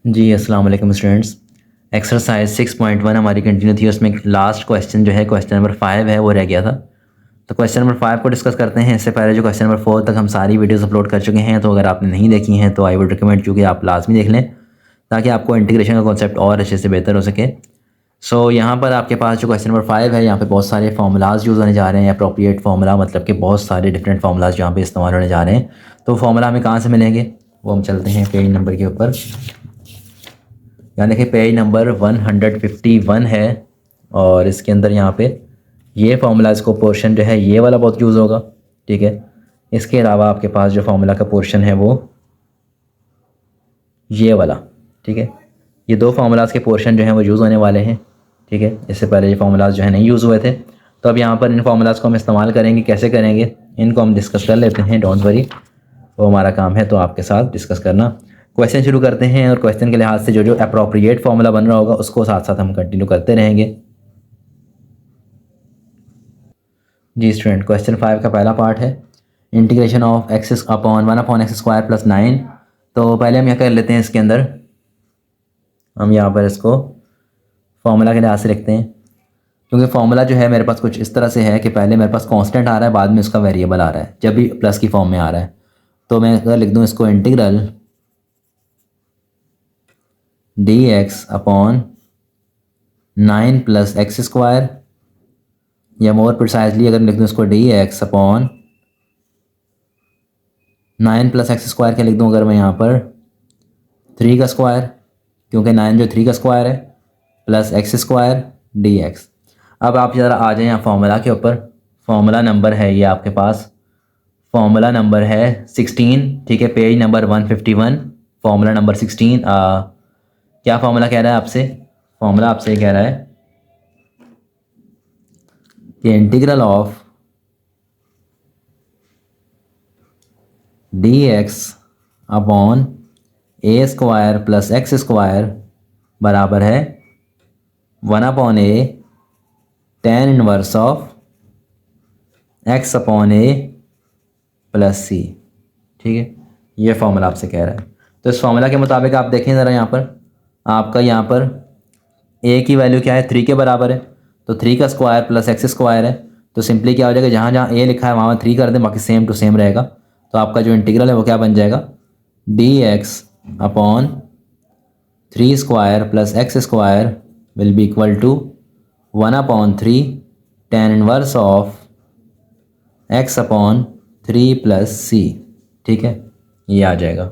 जी अस्सलाम वालेकुम students. Exercise 6.1 हमारी कंटिन्यू थी। उसमें लास्ट क्वेश्चन जो है क्वेश्चन नंबर 5 है वो रह गया था। तो क्वेश्चन नंबर 5 को डिस्कस करते हैं। इससे पहले जो क्वेश्चन नंबर 4 तक हम सारी वीडियोस अपलोड कर चुके हैं, तो अगर आपने नहीं देखी हैं तो आई वुड रिकमेंड कि आप लाजमी देख लें ताकि आपको इंटीग्रेशन का कॉन्सेप्ट और अच्छे से बेहतर हो सके। यहाँ पर आपके पास जो क्वेश्चन नंबर 5 है, यहाँ पे बहुत सारे फार्मूलाज यूज़ होने जा रहे हैं। अप्रोप्रिएट फार्मूला मतलब कि बहुत सारे डिफरेंट फार्मूलाज यहाँ पे इस्तेमाल होने जा रहे हैं। तो फार्मूला हमें कहाँ से मिलेंगे वो हम चलते हैं पेज नंबर के ऊपर। यहाँ देखिए पेज नंबर 151 है और इसके अंदर यहाँ पे ये फार्मूला इसको पोर्शन जो है ये वाला बहुत यूज़ होगा। ठीक है, इसके अलावा आपके पास जो फार्मूला का पोर्शन है वो ये वाला। ठीक है, ये दो फार्मूलाज के पोर्शन जो हैं वो यूज़ होने वाले हैं। ठीक है, इससे पहले ये फार्मूलाज जो है नहीं यूज़ हुए थे, तो अब यहाँ पर इन फार्मूलाज को हम इस्तेमाल करेंगे। कैसे करेंगे इनको हम डिस्कस कर लेते हैं, डोंट वरी, वो हमारा काम है तो आपके साथ डिस्कस करना। क्वेश्चन शुरू करते हैं और क्वेश्चन के लिहाज से जो जो अप्रोप्रिएट फार्मूला बन रहा होगा उसको साथ साथ हम कंटिन्यू करते रहेंगे। जी स्टूडेंट, क्वेश्चन 5 का पहला पार्ट है integration of x upon 1/x² + 9। तो पहले हम यह कर लेते हैं, इसके अंदर हम यहाँ पर इसको फार्मूला के लिहाज से लिखते हैं, क्योंकि फार्मूला जो है मेरे पास कुछ इस तरह से है कि पहले मेरे पास कांस्टेंट आ रहा है, बाद में उसका वेरिएबल आ रहा है जब भी प्लस की फॉर्म में आ रहा है। तो मैं अगर लिख दूँ इसको इंटीग्रल dx अपॉन 9 + x², या मोर प्रिसाइजली अगर लिख दूँ इसको dx अपॉन 9 + x² क्या लिख दूँ अगर मैं यहाँ पर 3 का स्क्वायर, क्योंकि 9 जो 3 का स्क्वायर है, प्लस x² dx। अब आप ज़रा आ जाएँ यहाँ फार्मूला के ऊपर। फार्मूला नंबर है ये आपके पास, फार्मूला नंबर है 16। ठीक है, पेज नंबर 151, फार्मूला नंबर 16। क्या फार्मूला कह रहा है आपसे? फार्मूला आपसे कह रहा है कि integral of dx upon a² + x² बराबर है 1/a tan inverse of x upon a + c। ठीक है, ये फार्मूला आपसे कह रहा है। तो इस फार्मूला के मुताबिक आप देखें ज़रा, यहाँ पर आपका यहाँ पर a की वैल्यू क्या है, 3 के बराबर है, तो 3 का स्क्वायर प्लस x² है। तो सिंपली क्या हो जाएगा, जहाँ जहाँ a लिखा है वहाँ 3 कर दें, बाकी सेम टू सेम रहेगा। तो आपका जो इंटीग्रल है वो क्या बन जाएगा, dx upon 3² + x² will be equal to 1/3 tan inverse of x upon 3 + c। ठीक है, ये आ जाएगा।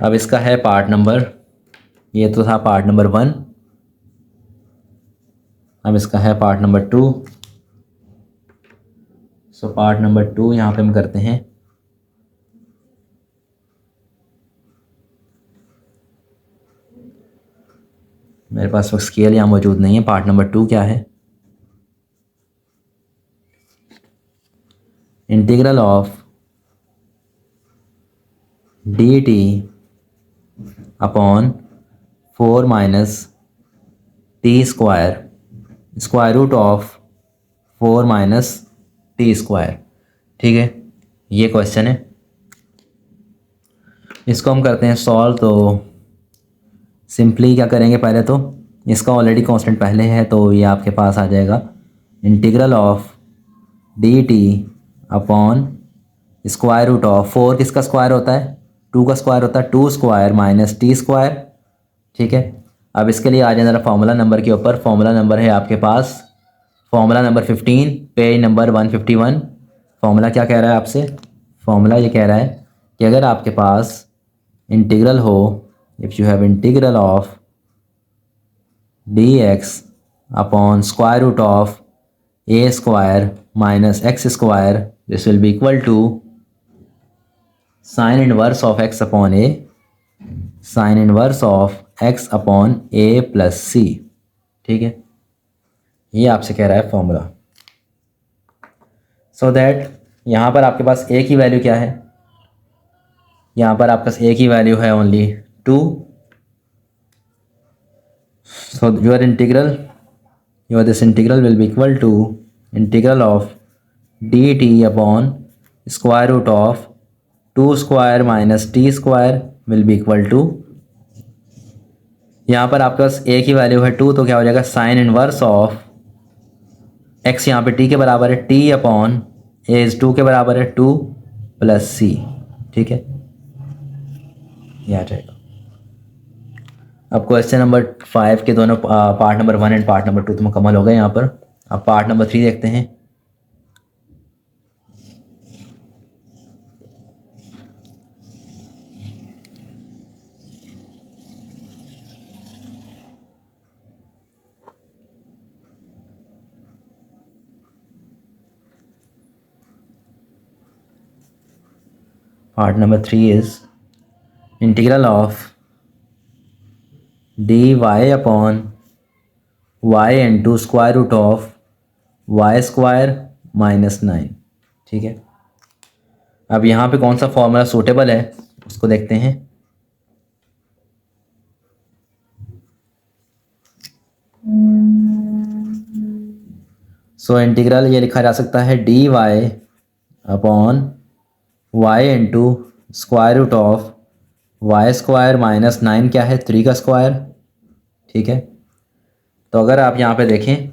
अब इसका है पार्ट नंबर, ये तो था पार्ट नंबर 1, अब इसका है part number 2। So part number 2 यहाँ पे हम करते हैं। मेरे पास वो स्केल यहाँ मौजूद नहीं है। पार्ट नंबर 2 क्या है, integral of dt upon 4 - t² square root of 4 - t²। ठीक है, ये क्वेश्चन है, इसको हम करते हैं सॉल्व। तो सिंपली क्या करेंगे, पहले तो इसका ऑलरेडी कांस्टेंट पहले है, तो ये आपके पास आ जाएगा integral of dt upon square root of 4 किसका स्क्वायर होता है, 2 का स्क्वायर होता है, 2² - t²। ठीक है, अब इसके लिए आ जाए ज़रा फार्मूला नंबर के ऊपर। फार्मूला नंबर है आपके पास formula number 15, page number 151। Formula क्या कह रहा है आपसे, फार्मूला ये कह रहा है कि अगर आपके पास इंटीग्रल हो, if you have integral of dx upon square root of a² - x², this will be equal to sine inverse of x upon a, sine inverse of x upon a + c। ठीक है, ये आपसे कह रहा है formula. So that यहाँ पर आपके पास a की वैल्यू क्या है, यहाँ पर आपके पास a की वैल्यू है only 2। So your this integral will be equal to integral of dt upon square root of 2² - t² will be equal to यहाँ पर आपके पास एक ही वैल्यू है 2, तो क्या हो जाएगा साइन इनवर्स ऑफ x यहाँ पे t के बराबर है, t अपॉन a इज 2 के बराबर है 2 प्लस c। ठीक है, ये आ जाएगा। अब क्वेश्चन नंबर 5 के दोनों part number 1 and part number 2 तो मुकम्मल हो गए। यहाँ पर अब पार्ट नंबर 3 देखते हैं। Part number 3 is integral of dy upon y into square root of y square minus 9। ठीक है, अब यहाँ पे कौन सा फॉर्मूला सूटेबल है उसको देखते हैं। सो इंटीग्रल ये लिखा जा सकता है dy upon y into square root of y square minus 9 क्या है 3 का स्क्वायर। ठीक है, तो अगर आप यहाँ पे देखें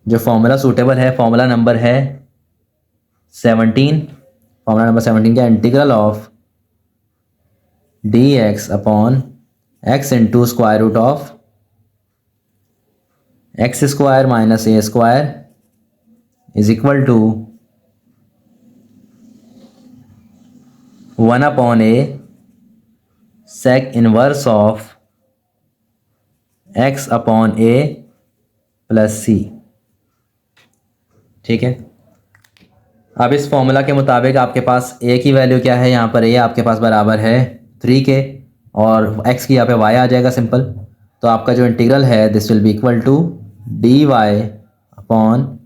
जो फॉर्मूला सूटेबल है फॉर्मूला नंबर है 17। फॉर्मूला नंबर 17 क्या, integral of d x upon x into square root of x square minus a square is equal to 1 upon a sec inverse of x upon a plus c. ठीक है, अब इस formula के मुताबिक आपके पास ए की value क्या है, यहाँ पर ए आपके पास बराबर है 3 के और एक्स की यहाँ पे वाई आ जाएगा सिंपल। तो आपका जो इंटीग्रल है this will be equal to d y upon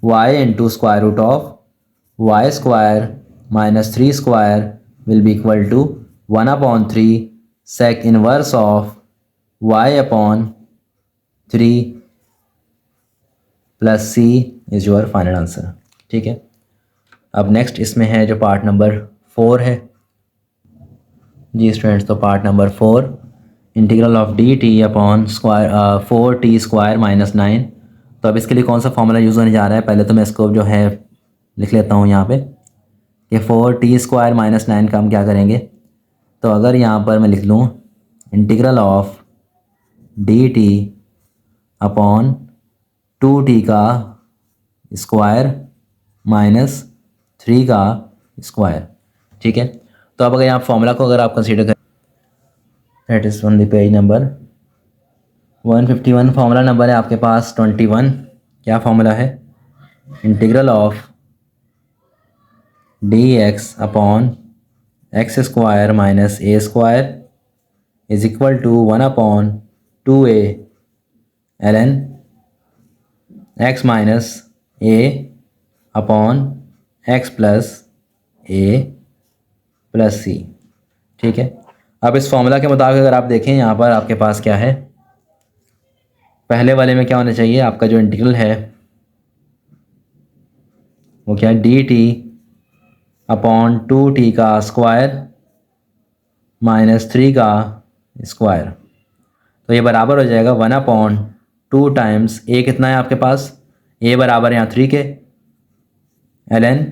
y into square root of y square minus 3 square will be equal to 1 upon 3 sec inverse of y upon 3 plus c is your final answer. ठीक है, अब next इसमें है जो part number 4 है। जी students, तो part number 4 integral of D t upon square 4t square minus 9। तो अब इसके लिए कौन सा फॉर्मूला यूज़ होने जा रहा है, पहले तो मैं इसको जो है लिख लेता हूँ यहाँ पे कि 4t स्क्वायर माइनस 9 का हम क्या करेंगे। तो अगर यहाँ पर मैं लिख लूँ integral of D t upon 2t का स्क्वायर माइनस 3 का स्क्वायर। ठीक है, तो अब अगर यहाँ फॉर्मूला को अगर आप कंसीडर करें that is on the page number 151। Formula number है आपके पास 21। क्या फॉर्मूला है, integral of d x upon x square minus a square is equal to 1 upon 2a ln x minus a upon x plus a plus c. ठीक है, अब इस formula के मुताबिक अगर आप देखें यहाँ पर आपके पास क्या है, पहले वाले में क्या होना चाहिए, आपका जो इंटीग्रल है वो क्या है डी टी अपॉन 2t का स्क्वायर माइनस 3 का स्क्वायर। तो ये बराबर हो जाएगा 1 अपॉन 2 टाइम्स ए कितना है आपके पास, ए बराबर है यहाँ 3 के ln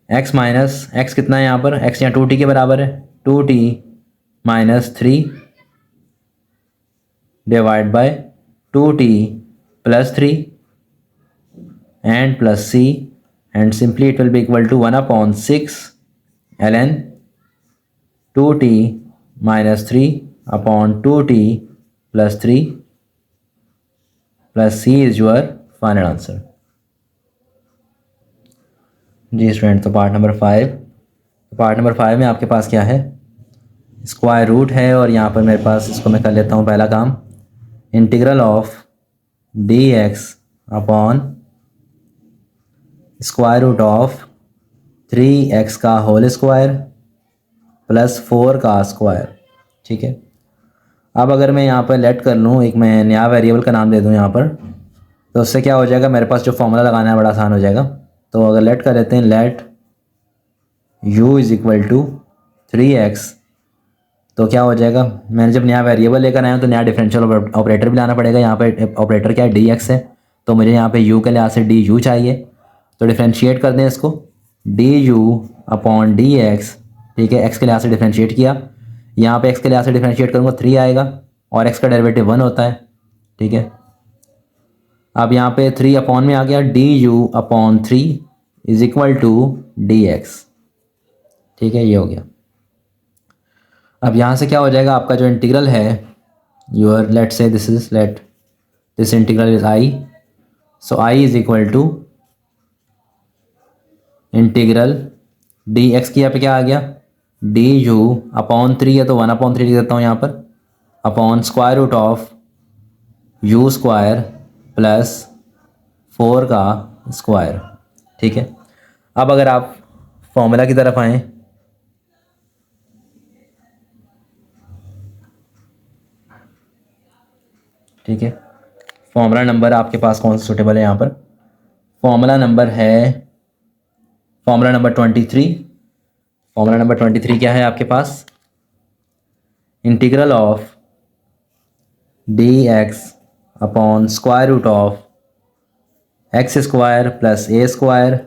x माइनस x कितना है यहाँ पर, x यहाँ 2t के बराबर है 2t minus 3 divide by 2t plus 3 and plus c and simply it will be equal to 1 upon 6 ln 2t minus 3 upon 2t plus 3 plus c is your final answer. जी student, तो part number 5 में आपके पास क्या है, square root है और यहाँ पर मेरे पास इसको मैं कर लेता हूँ पहला काम, integral of d x upon square root of 3x का होल स्क्वायर प्लस 4 का स्क्वायर। ठीक है, अब अगर मैं यहाँ पर लेट कर लूँ, एक मैं नया वेरिएबल का नाम दे दूँ यहाँ पर, तो उससे क्या हो जाएगा, मेरे पास जो फॉर्मूला लगाना है बड़ा आसान हो जाएगा। तो अगर लेट कर लेते हैं let u is equal to 3x तो क्या हो जाएगा, मैंने जब नया वेरिएबल लेकर आया हूँ तो नया डिफरेंशियल ऑपरेटर भी लाना पड़ेगा। यहाँ पे ऑपरेटर क्या है, डी एक्स है, तो मुझे यहाँ पे यू के लिहाज से डी यू चाहिए। तो डिफ्रेंशिएट कर दें इसको, D u upon d x, ठीक है, एक्स के लिहाज से डिफ्रेंशिएट किया। यहाँ पे एक्स के लिहाज से डिफ्रेंशिएट करूँगा 3 आएगा, और एक्स का डेरिवेटिव 1 होता है, ठीक है। अब यहाँ पे 3 अपॉन में आ गया, d u upon 3 is equal to d x, ठीक है, ये हो गया। अब यहाँ से क्या हो जाएगा, आपका जो इंटीग्रल है your, let say this integral is I, so I is equal to integral d x की यहाँ पे क्या आ गया, डी यू अपॉन 3 है तो 1/3 लिख देता हूँ यहाँ पर, upon square root of u square plus 4 का स्क्वायर, ठीक है। अब अगर आप फॉर्मूला की तरफ आएँ, ठीक है, फॉर्मूला नंबर आपके पास कौन सा सूटेबल है यहाँ पर, फॉर्मूला नंबर है फॉर्मूला नंबर 23। फॉर्मूला नंबर 23 क्या है आपके पास, integral of d x upon square root of x square plus a square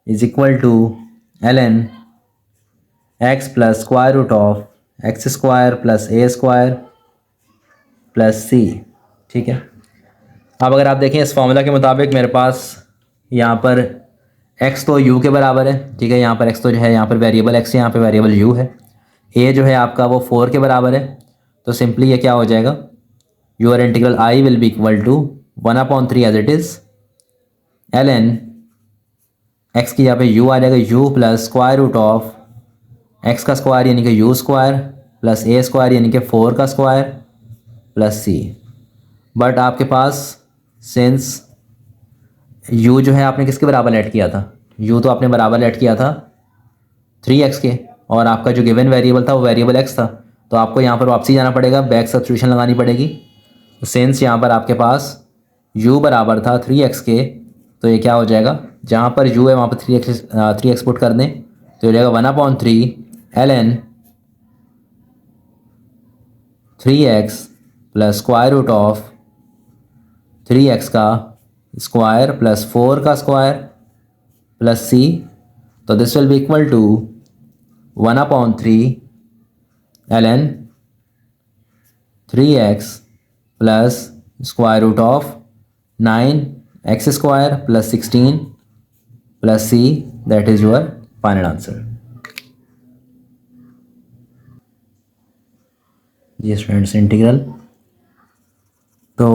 is equal to ln x plus square root of x square plus a square plus c, ठीक है। अब अगर आप देखें इस फॉर्मूला के मुताबिक मेरे पास यहाँ पर x तो u के बराबर है, ठीक है, यहाँ पर x तो जो है यहाँ पर वेरिएबल x है, यहाँ पर वेरिएबल u है, a जो है आपका वो 4 के बराबर है। तो सिंपली ये क्या हो जाएगा, your integral i will be equal to 1/3 as it is ln x की यहाँ पे u आ जाएगा, u plus square root of x का स्क्वायर यानी कि u square plus a square यानी कि 4 का स्क्वायर प्लस c। बट आपके पास सिंस u जो है आपने किसके बराबर ऐड किया था, u तो आपने बराबर ऐड किया था 3x के, और आपका जो गिवन वेरिएबल था वो वेरिएबल x था, तो आपको यहाँ पर वापसी जाना पड़ेगा, बैक सब्स्टिट्यूशन लगानी पड़ेगी। तो सिंस यहाँ पर आपके पास u बराबर था 3x के, तो ये क्या हो जाएगा, जहाँ पर u है वहाँ पर 3x पुट कर दें, तो ये जाएगा 1/3 ln 3x plus square root of 3x का स्क्वायर प्लस 4 का स्क्वायर प्लस c। तो this will be equal to 1/3 ln 3x plus square root of 9x square plus 16 plus c, that is your final answer. जी students, integral तो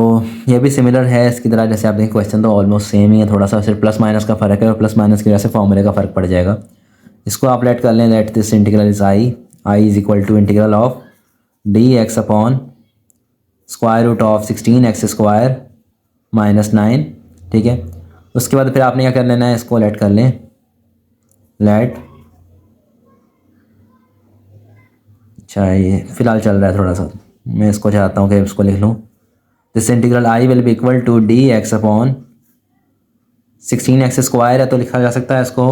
ये भी similar है इसकी तरह, जैसे आप देखें क्वेश्चन तो ऑलमोस्ट सेम ही है, थोड़ा सा सिर्फ प्लस माइनस का फ़र्क है, और प्लस माइनस की वजह से फॉर्मूले का फ़र्क पड़ जाएगा। इसको आप लेट कर लें, let this integral is I is equal to integral of d x upon square root of 16x square minus 9, ठीक है। उसके बाद फिर आपने क्या कर लेना है, इसको लेट कर लें, लेट, अच्छा ये फिलहाल चल रहा है थोड़ा सा, मैं इसको चाहता हूँ कि इसको लिख लूँ, this integral I will be equal to d x upon 16x square है तो लिखा जा सकता है इसको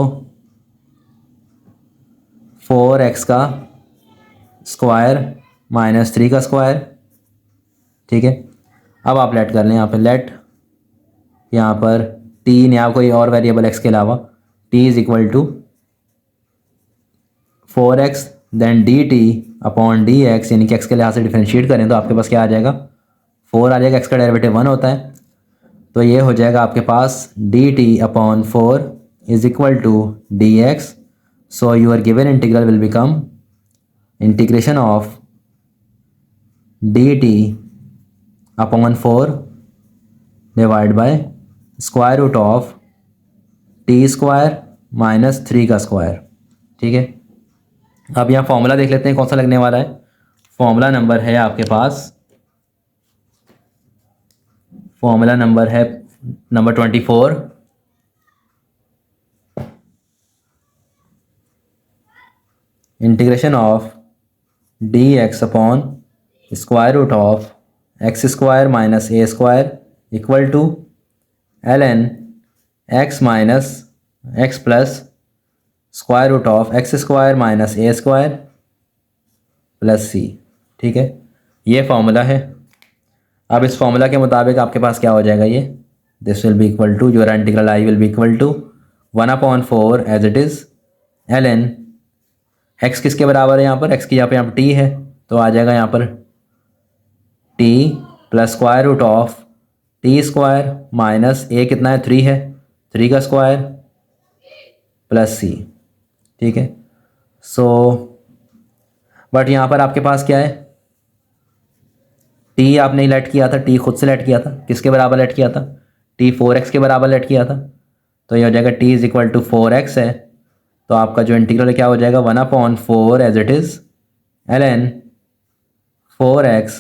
4x का स्क्वायर माइनस 3 का स्क्वायर, ठीक है। अब आप लेट कर लें, यहाँ पर लेट, यहाँ पर t या कोई और वेरिएबल x के अलावा t is equal to 4x then dt upon dx, यानी कि x के लिहाज से डिफरेंशिएट करें तो आपके पास क्या आ जाएगा, 4 आ जाएगा, x का डेरिवेटिव 1 होता है, तो ये हो जाएगा आपके पास dt upon 4 is equal to dx। So your given integral will become integration of dt upon 4 divide by square root of t square minus 3 का स्क्वायर, ठीक है। अब यहाँ फॉर्मूला देख लेते हैं कौन सा लगने वाला है। फॉर्मूला नंबर है आपके पास, फॉर्मूला नंबर है number 24, integration of d x upon square root of x square minus a square equal to ln x minus x plus square root of x square minus a square plus c. ठीक है, ये formula है। अब इस formula के मुताबिक आपके पास क्या हो जाएगा, ये this will be equal to, your integral I will be equal to 1/4 as it is ln x किसके बराबर है यहाँ पर, एक्स की यहाँ पर टी है, तो आ जाएगा यहाँ पर t plus square root of t square minus a कितना है 3 है, 3 का स्क्वायर प्लस सी। ठीक है, सो बट यहाँ पर आपके पास क्या है, टी आपने लेट किया था, टी खुद से लेट किया था, किसके बराबर लेट किया था, टी 4x के बराबर लेट किया था, तो ये हो जाएगा t is equal to 4x है, तो आपका जो इंटीग्रल क्या हो जाएगा 1/4 as it is ln 4x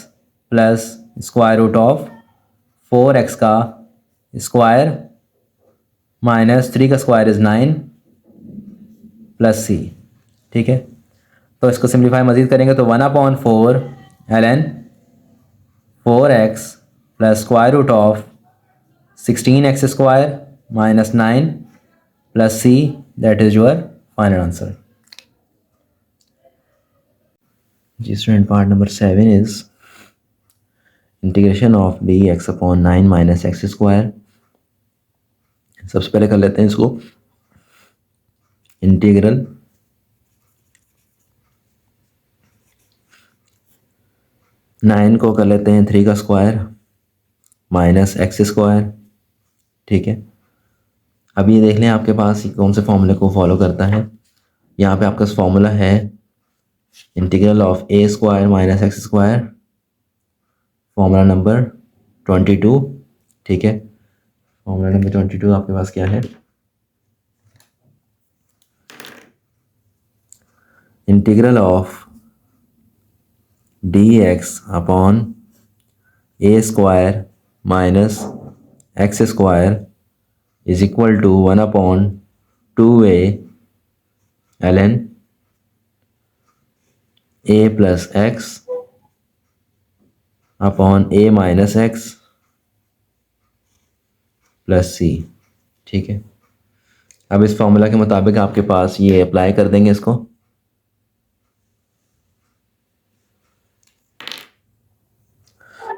plus square root of 4x का स्क्वायर माइनस 3 का स्क्वायर इज़ 9 प्लस सी। ठीक है, तो इसको सिंप्लीफाई मज़ीद करेंगे तो 1/4 ln 4x plus square root of 16x square minus 9 plus c, that is your final answer. जी student, part number 7 is integration of dx upon 9 minus x square. सबसे पहले कर लेते हैं इसको इंटीग्रल नाइन को कर लेते हैं 3 का स्क्वायर माइनस एक्स स्क्वायर। ठीक है, अब ये देख लें आपके पास कौन से फॉर्मूले को फॉलो करता है। यहाँ पे आपका फॉर्मूला है integral of a square minus x square, formula number 22। ठीक है, फॉर्मूला नंबर 22 आपके पास क्या है, integral of dx upon a square minus x square is equal to 1/2a ln a plus x upon a minus x plus c. ठीक है, अब इस फॉर्मूला के मुताबिक आपके पास ये अप्लाई कर देंगे इसको।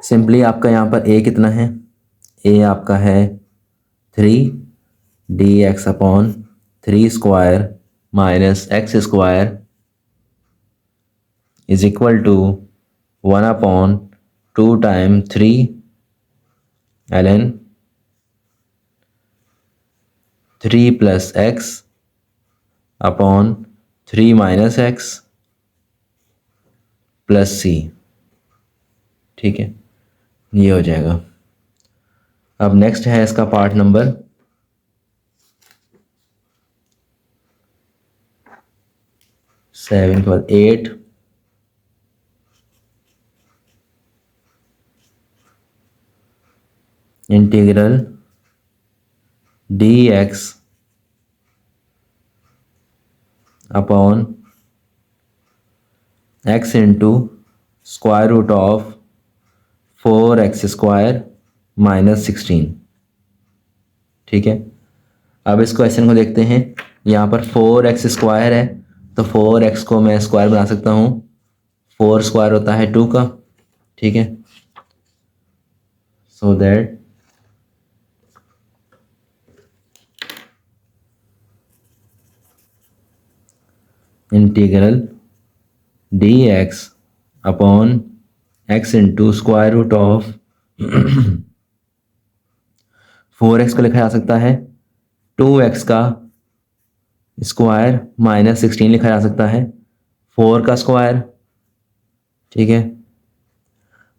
सिंपली आपका यहाँ पर a कितना है, a आपका है 3 dx upon 3 square minus x square is equal to 1/2 time 3 ln 3 plus x upon 3 minus x plus c. ठीक है, ये हो जाएगा। अब नेक्स्ट है इसका पार्ट नंबर 7 के बाद 8। Integral dx upon x into square root of 4x square minus 16। ठीक है, अब इस क्वेश्चन को देखते हैं। यहाँ पर 4x स्क्वायर है, तो 4x को मैं स्क्वायर बना सकता हूँ, 4 स्क्वायर होता है 2 का। ठीक है, so that integral dx upon x into square root of 4x को लिखा जा सकता है 2x का स्क्वायर माइनस 16 लिखा जा सकता है 4 का स्क्वायर। ठीक है,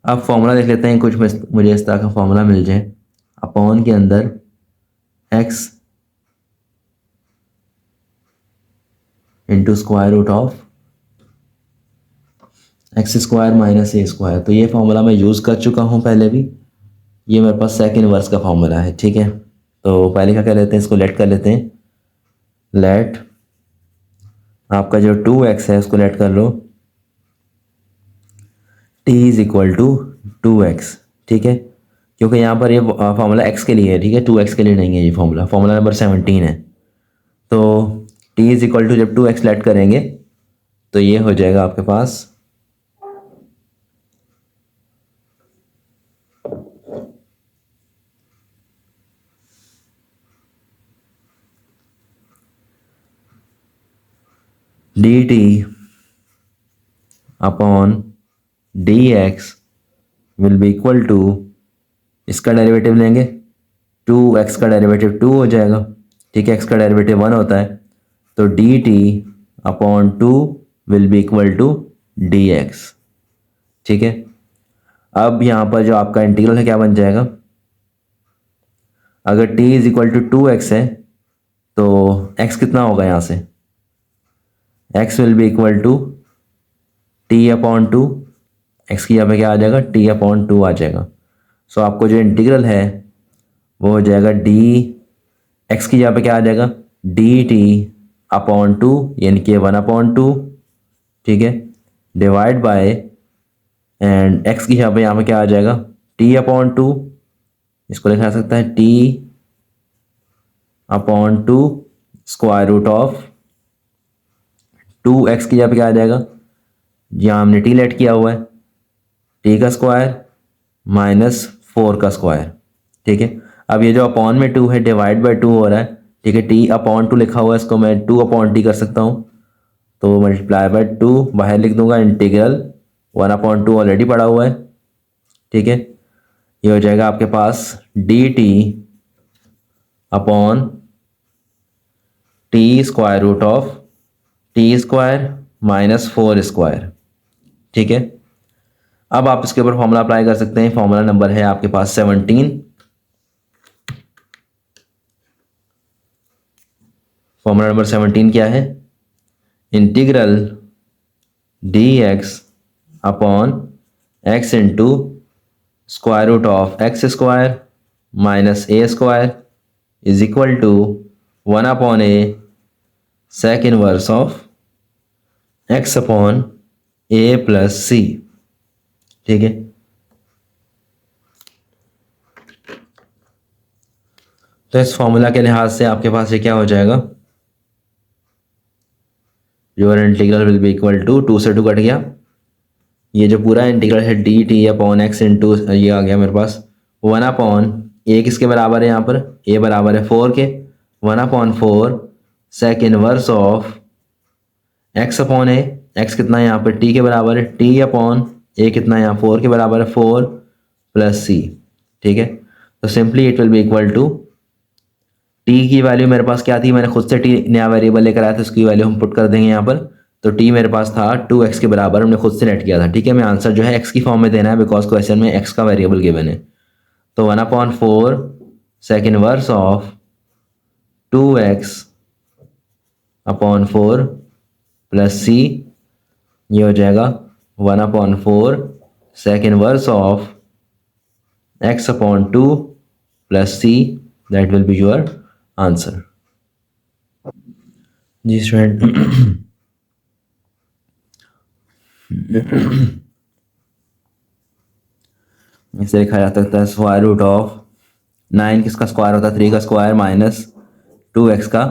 अब फॉर्मूला देख लेते हैं, कुछ मुझे इस तरह का फॉर्मूला मिल जाए। अपॉन के अंदर x into square root of x square minus a square, तो ये फॉर्मूला मैं यूज़ कर चुका हूँ पहले भी, ये मेरे पास सेकंड वर्स का फॉर्मूला है। ठीक है, तो पहले क्या कर लेते हैं, इसको लेट कर लेते हैं। लेट आपका जो 2x है उसको लेट कर लो, t is equal to 2x। ठीक है, क्योंकि यहाँ पर ये फॉर्मूला x के लिए है। ठीक है, 2x के लिए नहीं है ये फॉर्मूला, फॉर्मूला नंबर 17 है। तो t इज इक्वल टू जब 2x लेट करेंगे तो ये हो जाएगा आपके पास d t upon d x will be equal to, इसका डेरिवेटिव लेंगे, 2x का डेरिवेटिव 2 हो जाएगा, ठीक है, x का डेरिवेटिव 1 होता है, तो d t upon 2 will be equal to d x, ठीक है। अब यहाँ पर जो आपका इंटीग्रल है क्या बन जाएगा, अगर t is equal to 2x है तो x कितना होगा यहाँ से, x will be equal to t upon 2, x की यहाँ पे क्या आ जाएगा, t अपॉन 2 आ जाएगा। सो आपको जो इंटीग्रल है वो हो जाएगा डी, x की यहाँ पे क्या आ जाएगा, डी टी अपॉन 2 यानी कि 1 अपॉन 2, ठीक है, डिवाइड बाय, एंड x की यहाँ पे क्या आ जाएगा, t अपॉन 2, इसको लिखा जा सकता है t upon 2 square root of 2x की यहाँ पे क्या आ जाएगा, यहाँ हमने t लेट किया हुआ है, t का स्क्वायर माइनस 4 का स्क्वायर, ठीक है। अब ये जो अपॉन में 2 है डिवाइड बाय 2 हो रहा है, ठीक है, t अपॉन 2 लिखा हुआ है, इसको मैं 2 अपॉन t कर सकता हूँ, तो मल्टीप्लाई बाय 2 बाहर लिख दूंगा, इंटीग्रल 1 अपॉन 2 ऑलरेडी पड़ा हुआ है, ठीक है। ये हो जाएगा आपके पास d t upon t square root of t square minus 4 square, ठीक है। अब आप इसके ऊपर फॉर्मूला अप्लाई कर सकते हैं, फॉर्मूला नंबर है आपके पास 17, फॉर्मूला नंबर 17 क्या है, integral d x upon x into square root of x square minus a square is equal to 1 upon a sec inverse of x upon a plus c, ठीक है। तो इस formula के लिहाज से आपके पास ये क्या हो जाएगा, your integral will be equal to 2 से 2 कट गया, ये जो पूरा इंटीग्रल है D t upon x into, ये आ गया मेरे पास 1 अपॉन ए, किसके बराबर है यहाँ पर, ए बराबर है 4 के, 1 upon 4 sec inverse of x upon a, x कितना है यहाँ पर टी के बराबर है, टी अपॉन ए कितना है यहाँ 4 के बराबर है, 4 प्लस सी, ठीक है। तो simply it will be equal to, टी की वैल्यू मेरे पास क्या थी, मैंने खुद से टी नया वेरिएबल लेकर आया था, उसकी वैल्यू हम पुट कर देंगे यहाँ पर, तो टी मेरे पास था 2x के बराबर, हमने खुद से नेट किया था, ठीक है। मैं आंसर जो है x की फॉर्म में देना है बिकॉज क्वेश्चन में x का वेरिएबल गिवन है, तो 1 upon 4 sec inverse of 2x upon 4 plus c, ये हो जाएगा 1 upon 4 sec inverse of x upon 2 plus c, that will be your answer. जी स्टूडेंट, इसे लिखा जा सकता है स्क्वायर रूट ऑफ 9 किसका स्क्वायर होता है, 3 का स्क्वायर माइनस 2x का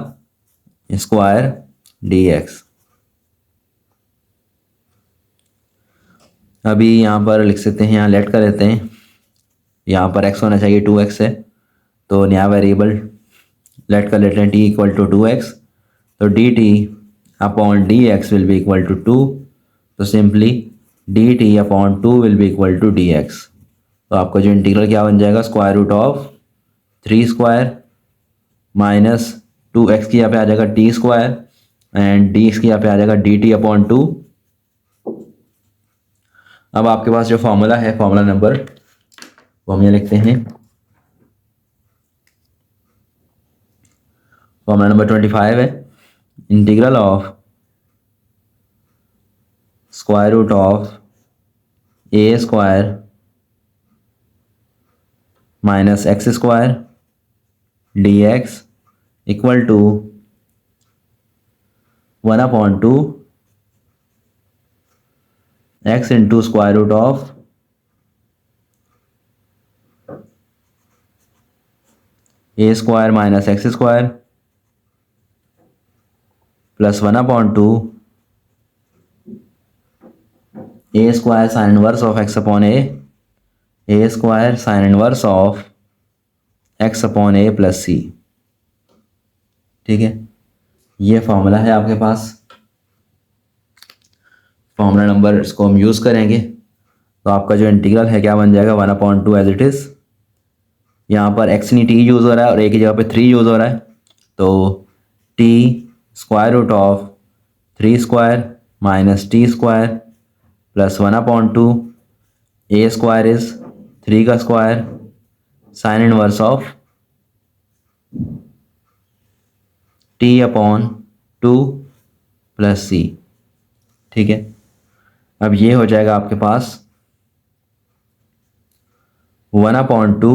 स्क्वायर dx। अभी यहाँ पर लिख सकते हैं, यहाँ लेट कर लेते हैं, यहाँ पर x होना चाहिए 2x है, तो नया वेरिएबल लेट कर लेते हैं t इक्वल टू 2x, तो d t upon d x will be equal to 2, तो simply d t upon 2 will be equal to d x. तो आपका जो इंटीग्रल क्या बन जाएगा, square root of 3 square minus 2x की यहाँ पे आ जाएगा टी स्क्वायर एंड डी की यहाँ पे आ जाएगा डी टी अपॉन 2। अब आपके पास जो फॉर्मूला है, फॉर्मूला नंबर वो हम ये लिखते हैं, फॉर्मूला नंबर 25 है, integral of square root of a square minus x square d x equal to 1 upon 2 x into square root of a square minus x square plus 1 upon 2 a square sine inverse of x upon a square sine inverse of x upon a plus c, ठीक है। ये formula है आपके पास, formula number इसको हम use करेंगे तो आपका जो इंटीग्रल है क्या बन जाएगा 1/2 एज इट इज़। यहाँ पर एक्स नहीं टी यूज़ हो रहा है और ए की जगह पे 3 यूज़ हो रहा है, तो t square root of 3 square minus t square plus 1/2 a square is 3 का square sine inverse of t/2 plus c. ठीक है, अब ये हो जाएगा आपके पास 1/2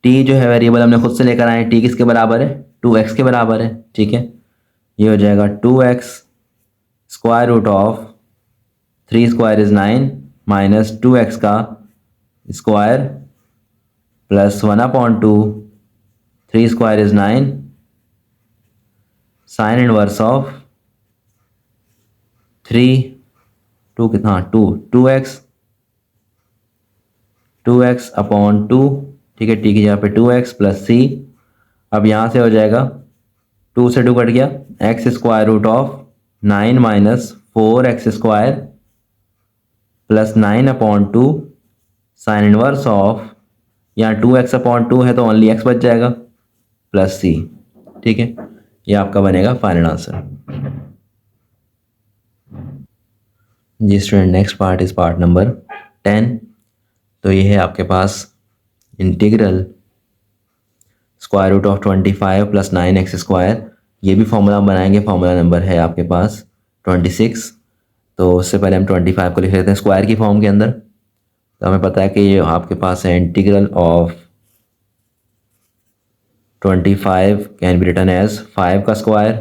टी जो है वेरिएबल हमने खुद से लेकर आए, टी किसके बराबर है 2x के बराबर है। ठीक है, ये हो जाएगा 2x square root of 3 square is 9 minus 2x का square plus 1/2 3 square is 9 sine inverse of 2 कितना 2x 2x/2। ठीक है, टी की जगह पे 2x प्लस सी। अब यहाँ से हो जाएगा 2 से 2 कट गया, x square root of 9 minus 4x square plus 9/2 sine inverse of, यहाँ 2x/2 है तो ओनली x बच जाएगा प्लस सी। ठीक है, ये आपका बनेगा फाइनल आंसर। जी student, next part is part number 10। तो ये है आपके पास integral square root of 25 plus 9x square. ये भी फॉर्मूला हम बनाएंगे, फॉर्मूला नंबर है आपके पास 26। तो उससे पहले हम 25 को लिख लेते हैं स्क्वायर की फॉर्म के अंदर। तो हमें पता है कि ये आपके पास है integral of 25 can be written as 5 का स्क्वायर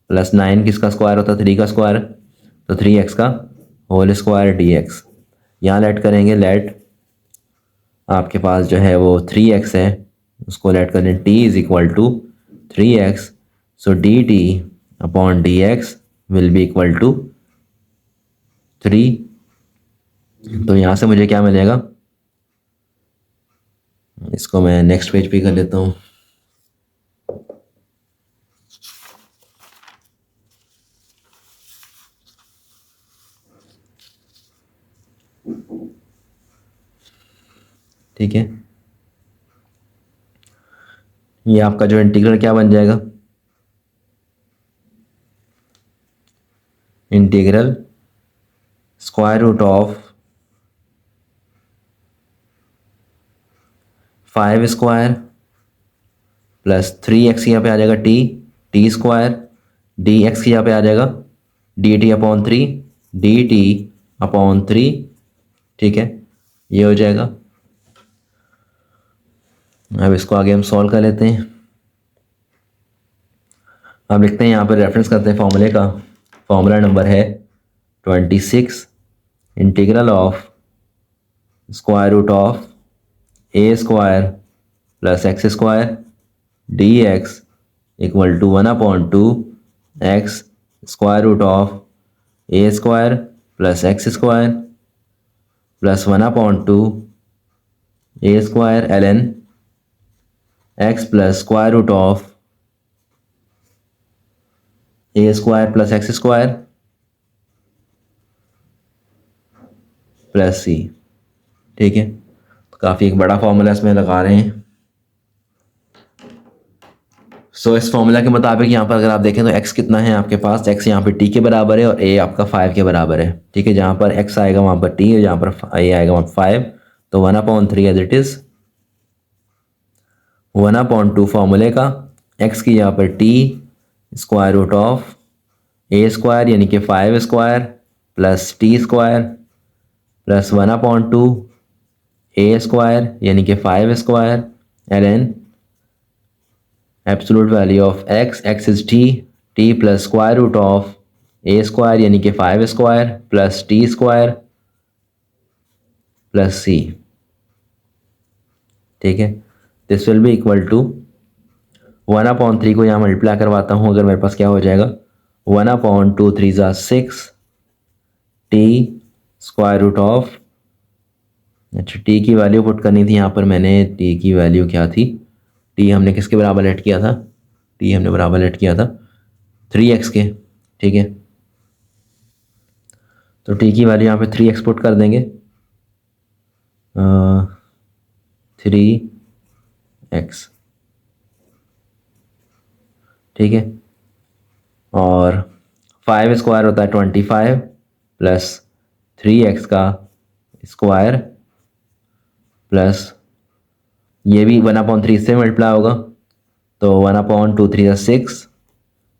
प्लस 9 किसका स्क्वायर होता है 3 का स्क्वायर, तो 3x का होल स्क्वायर dx। यहाँ लेट करेंगे, लेट आपके पास जो है वो 3x है, उसको लेट कर लें t is equal to 3x, so dt/dx will be equal to 3। तो यहाँ से मुझे क्या मिलेगा, इसको मैं नेक्स्ट पेज पे कर लेता हूँ। ठीक है, ये आपका जो इंटीग्रल क्या बन जाएगा, integral square root of 5 square plus 3x यहाँ पे आ जाएगा टी स्क्वायर, dx की यहाँ पे आ जाएगा dt/3 dt/3। ठीक है, ये हो जाएगा। अब इसको आगे हम सॉल्व कर लेते हैं। अब लिखते हैं, यहाँ पर रेफरेंस करते हैं फॉर्मूले का। फॉर्मूला नंबर है 26, integral of square root of a square plus x square dx equal to 1/2 x square root of a square plus x square plus 1/2 a square ln x plus square root of a square plus x square plus c. ठीक है, तो काफ़ी एक बड़ा formula इसमें लगा रहे हैं। सो इस फॉर्मूला के मुताबिक यहाँ पर अगर आप देखें तो x कितना है आपके पास, x यहाँ पे t के बराबर है और a आपका 5 के बराबर है। ठीक है, जहाँ पर x आएगा वहाँ पर t और जहाँ पर a आएगा वहाँ 5, तो 1/3 एज इट इज़ 1/2 फॉर्मूले का x की यहाँ पर t square root of a square यानी कि 5 square plus t square plus 1/2 a square यानी कि 5 square ln absolute value of x is t plus square root of a square यानी कि 5 square plus t square plus c। ठीक है, this will be equal to 1/3 को यहाँ multiply करवाता हूँ, अगर मेरे पास क्या हो जाएगा 1/2 3 ज़ा 6 t स्क्वायर रूट ऑफ, अच्छा t की वैल्यू पुट करनी थी यहाँ पर, मैंने t की वैल्यू क्या थी, t हमने किसके बराबर लेट किया था, t हमने बराबर लेट किया था 3x के। ठीक है, तो टी की वैल्यू यहाँ पे 3x पुट कर देंगे, 3x, ठीक है। और 5 स्क्वायर होता है 25 प्लस 3x का स्क्वायर प्लस ये भी 1/3 से मल्टीप्लाई होगा, तो 1/2 3 is 6,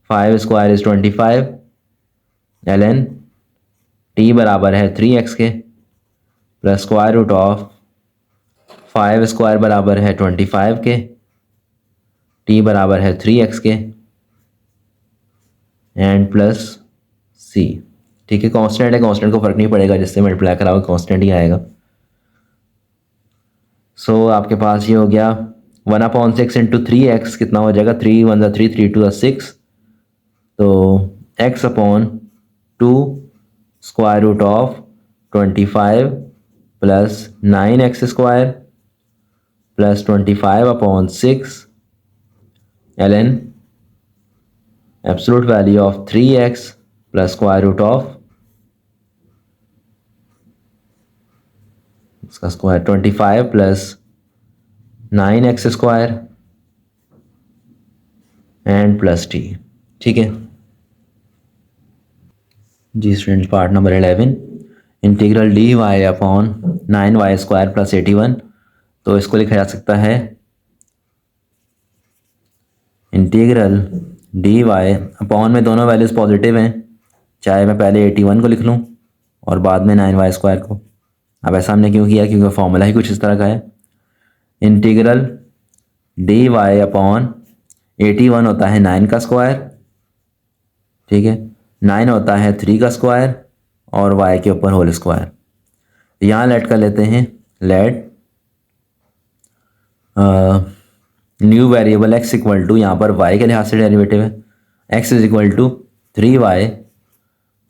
5 square is 25, ln t बराबर है 3x के plus square root of 5 square बराबर है 25 के, t बराबर है 3x के एंड प्लस c, ठीक है। कांस्टेंट है, कांस्टेंट को फर्क नहीं पड़ेगा, जिससे मल्टीप्लाई कराओगे कांस्टेंट ही आएगा। सो आपके पास ये हो गया 1/6 इंटू 3x कितना हो जाएगा, 3 1 3 3 2 6, तो x/2 square root of 25 plus 9x square plus 25/6 ln absolute value of 3x plus square root of इसका square 25 plus 9x square and plus t, ठीक है जी students. Part number 11, integral dy upon 9y square plus 81। तो इसको लिखा जा सकता है इंटीग्रल dy अपॉन में दोनों वैल्यूज़ पॉजिटिव हैं, चाहे मैं पहले 81 को लिख लूँ और बाद में 9y स्क्वायर को। अब ऐसा हमने क्यों किया, क्योंकि फॉर्मूला ही कुछ इस तरह का है। इंटीग्रल dy अपॉन 81 होता है 9 का स्क्वायर, ठीक है, 9 होता है 3 का स्क्वायर और y के ऊपर होल स्क्वायर। यहाँ लेट कर लेते हैं, let new variable x equal to, यहाँ पर y के लिहाज से डेरिवेटिव है, x is equal to 3y,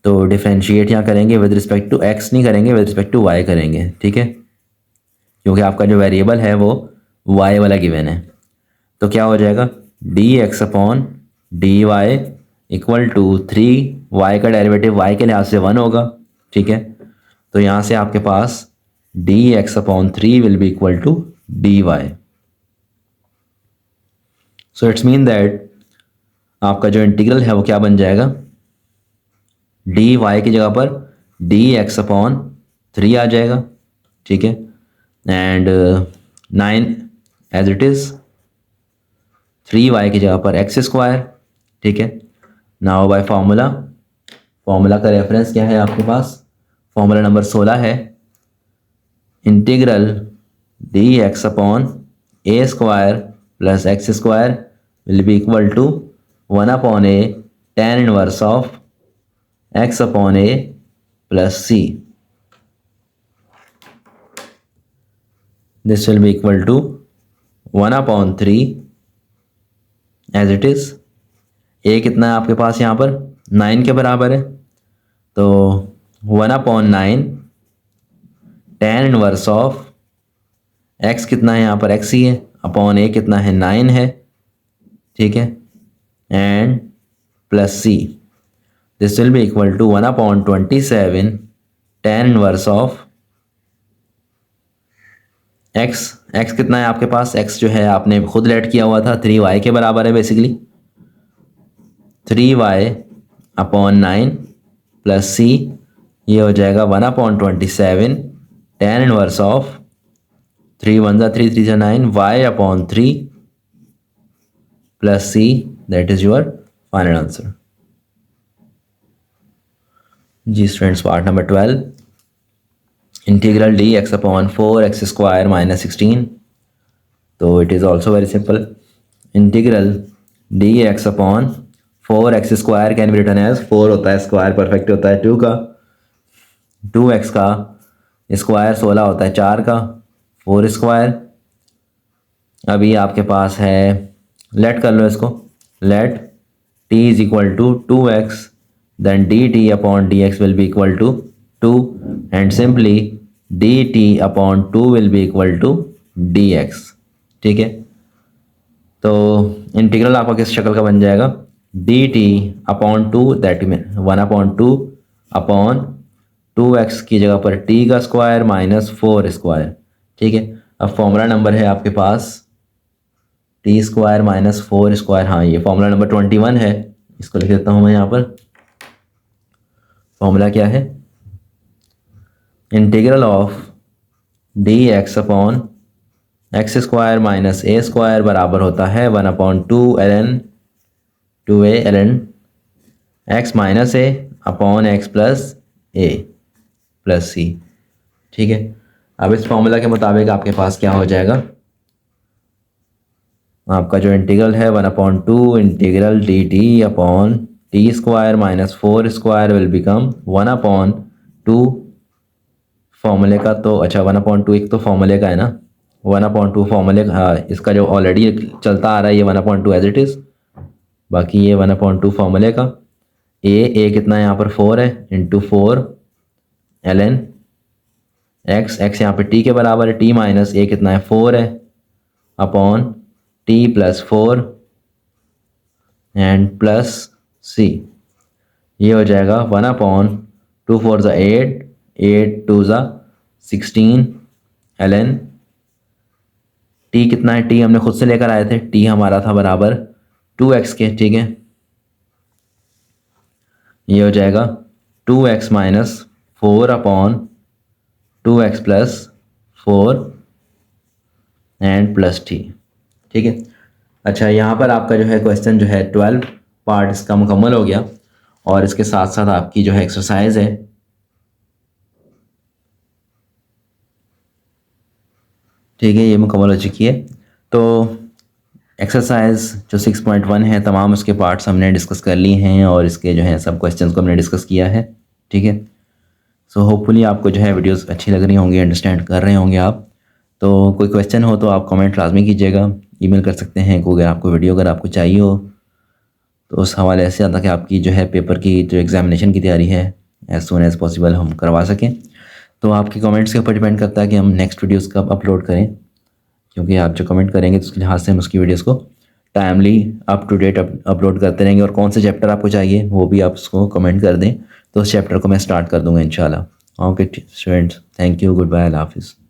तो डिफ्रेंशिएट यहाँ करेंगे विद रिस्पेक्ट टू x नहीं करेंगे, विद रिस्पेक्ट टू y करेंगे, ठीक है, क्योंकि आपका जो वेरिएबल है वो y वाला गिवन है। तो क्या हो जाएगा, dx upon dy equal to 3y का डेरिवेटिव y के लिहाज से 1 होगा, ठीक है। तो यहाँ से आपके पास dx upon 3 will be equal to dy। So it's mean that आपका जो इंटीग्रल है वो क्या बन जाएगा, dy की जगह पर dx अपॉन 3 आ जाएगा, ठीक है, and 9 as it is, 3y की जगह पर x स्क्वायर, ठीक है। नाउ बाय फार्मूला, फार्मूला का रेफरेंस क्या है आपके पास, फार्मूला नंबर 16 है, integral dx upon a square plus x square will be equal to 1/a tan inverse of x upon a plus c। This will be equal to 1/3 as it is. a कितना है आपके पास यहाँ पर, 9 के बराबर है, तो 1/9 tan इनवर्स ऑफ x कितना है यहाँ पर, x ही है, अपॉन a कितना है 9 है, ठीक है, and plus c। This will be equal to 1/27 tan inverse of x कितना है आपके पास, x जो है आपने खुद लेट किया हुआ था, 3y के बराबर है basically, 3y upon 9 plus c, ये हो जाएगा 1/27 tan inverse of 3 1 3 3 9 y upon 3 plus c, that is your final answer. जी students, part number 12, integral dx upon 4x square minus 16। तो it is also very simple, integral dx upon 4x square can be written as, 4 होता है square perfect होता है 2 का, 2x का square 16 होता है 4 का, 4 स्क्वायर। अभी आपके पास है, लेट कर लो इसको, let t is equal to 2x, then dt upon dx will be equal to 2 and simply dt upon 2 will be equal to dx, ठीक है। तो इंटीग्रल आपका किस शक्ल का बन जाएगा, dt upon 2 that mean 1/2 upon 2x की जगह पर t का स्क्वायर माइनस 4 स्क्वायर। ठीक है, अब फॉर्मूला नंबर है आपके पास टी स्क्वायर माइनस 4 स्क्वायर। हाँ, ये फॉर्मूला नंबर 21 है, इसको लिख देता हूँ मैं यहाँ पर। फॉर्मूला क्या है? Integral of d x upon x square minus a square बराबर होता है 1/2 ln x minus a upon x plus a plus c. ठीक है, अब इस फॉर्मूला के मुताबिक आपके पास क्या हो जाएगा? आपका जो इंटीग्रल है 1/2 integral D t upon t square minus 4 square will become 1/2 फॉर्मूले का। तो अच्छा, 1/2 एक तो फॉर्मूले का है ना, 1/2 फॉर्मूले का। हाँ, इसका जो ऑलरेडी चलता आ रहा है ये 1/2 एज इट इज़, बाकी ये 1/2 फॉर्मूले का। ए कितना है यहाँ पर 4 है, इंटू 4 ln एक्स यहाँ पे टी के बराबर है, टी माइनस ए कितना है 4 है upon t plus 4 and plus c. ये हो जाएगा 1/2 4 ज़ा 8 8 2 ज़ा 16 ln टी कितना है, टी हमने खुद से लेकर आए थे, टी हमारा था बराबर 2x के। ठीक है, ये हो जाएगा 2x minus 4 upon 2x plus 4 and plus T. ठीक है, अच्छा यहाँ पर आपका जो है क्वेश्चन जो है 12 पार्ट इसका मुकम्मल हो गया, और इसके साथ साथ आपकी जो है एक्सरसाइज है। ठीक है, ये मुकम्मल हो चुकी है। तो एक्सरसाइज जो 6.1 है तमाम उसके पार्ट्स हमने डिस्कस कर लिए हैं, और इसके जो है सब क्वेश्चंस को हमने डिस्कस किया है। ठीक है, सो होपफुली आपको जो है वीडियोस अच्छी लग रही होंगी, अंडरस्टैंड कर रहे होंगे आप। तो कोई क्वेश्चन हो तो आप कमेंट लाजमी कीजिएगा, ईमेल कर सकते हैं। कोई अगर आपको वीडियो अगर आपको चाहिए हो तो उस हवाले से, ताकि आपकी जो है पेपर की जो एग्ज़ामिनेशन की तैयारी है एज़ सून एज़ पॉसिबल हम करवा सकें। तो आपकी कमेंट्स के ऊपर डिपेंड करता है कि हम नेक्स्ट वीडियोस कब अपलोड करें, क्योंकि आप जो कमेंट करेंगे तो उसके लिहाज से हम उसकी वीडियोस को timely up to date upload करते रहेंगे। और कौन से चैप्टर आपको चाहिए वो भी आप उसको कमेंट कर दें, तो उस चैप्टर को मैं स्टार्ट कर दूँगा इंशाल्लाह। Okay students, thank you, good bye, अल्लाह हाफिज़।